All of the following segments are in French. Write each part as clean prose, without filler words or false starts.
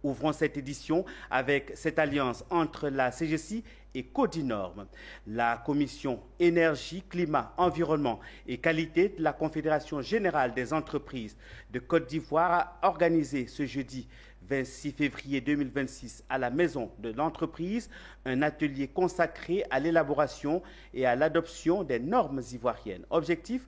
Ouvrons cette édition avec cette alliance entre la CGC et Codinorm. La commission énergie, climat, environnement et qualité de la Confédération générale des entreprises de Côte d'Ivoire a organisé ce jeudi 26 février 2026 à la Maison de l'entreprise un atelier consacré à l'élaboration et à l'adoption des normes ivoiriennes. Objectif: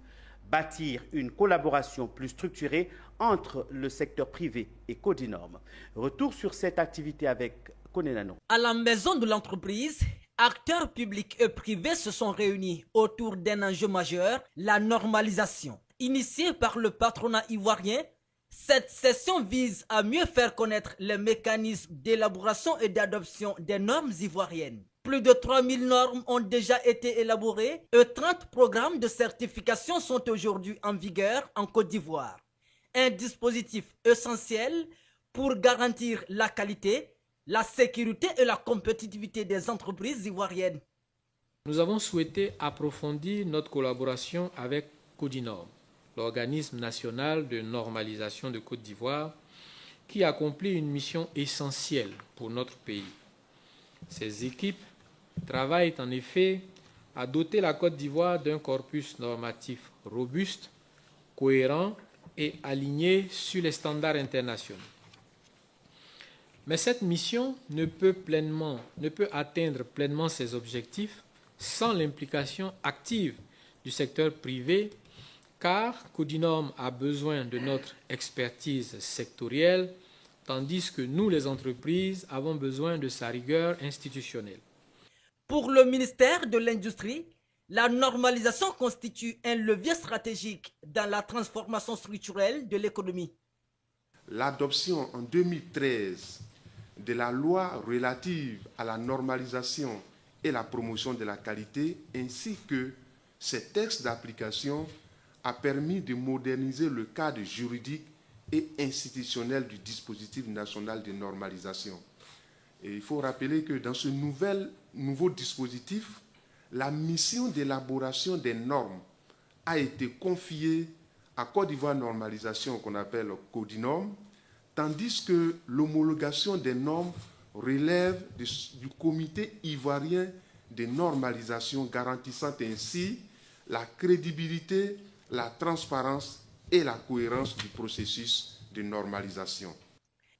bâtir une collaboration plus structurée entre le secteur privé et Codinorm. Retour sur cette activité avec Konenano. À la Maison de l'entreprise, acteurs publics et privés se sont réunis autour d'un enjeu majeur, la normalisation. Initiée par le patronat ivoirien, cette session vise à mieux faire connaître les mécanismes d'élaboration et d'adoption des normes ivoiriennes. Plus de 3000 normes ont déjà été élaborées et 30 programmes de certification sont aujourd'hui en vigueur en Côte d'Ivoire. Un dispositif essentiel pour garantir la qualité, la sécurité et la compétitivité des entreprises ivoiriennes. Nous avons souhaité approfondir notre collaboration avec Codinorm, l'organisme national de normalisation de Côte d'Ivoire, qui accomplit une mission essentielle pour notre pays. Ces équipes travaillent en effet à doter la Côte d'Ivoire d'un corpus normatif robuste, cohérent et aligné sur les standards internationaux. Mais cette mission ne peut atteindre pleinement ses objectifs sans l'implication active du secteur privé, car Codinorm a besoin de notre expertise sectorielle, tandis que nous, les entreprises, avons besoin de sa rigueur institutionnelle. Pour le ministère de l'Industrie, la normalisation constitue un levier stratégique dans la transformation structurelle de l'économie. L'adoption en 2013 de la loi relative à la normalisation et la promotion de la qualité, ainsi que ses textes d'application, a permis de moderniser le cadre juridique et institutionnel du dispositif national de normalisation. Et il faut rappeler que dans ce nouveau dispositif, la mission d'élaboration des normes a été confiée à Côte d'Ivoire Normalisation, qu'on appelle Codinorm, tandis que l'homologation des normes relève du comité ivoirien de normalisation, garantissant ainsi la crédibilité, la transparence et la cohérence du processus de normalisation.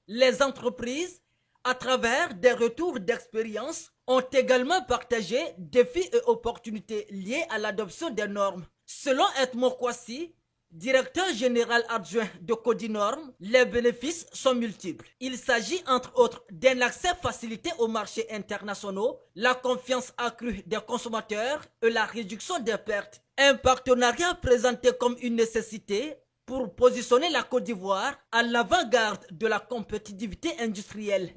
Les entreprises, à travers des retours d'expérience, ont également partagé défis et opportunités liés à l'adoption des normes. Selon Edmond Kwasi, directeur général adjoint de Codinorm, les bénéfices sont multiples. Il s'agit entre autres d'un accès facilité aux marchés internationaux, la confiance accrue des consommateurs et la réduction des pertes. Un partenariat présenté comme une nécessité pour positionner la Côte d'Ivoire à l'avant-garde de la compétitivité industrielle.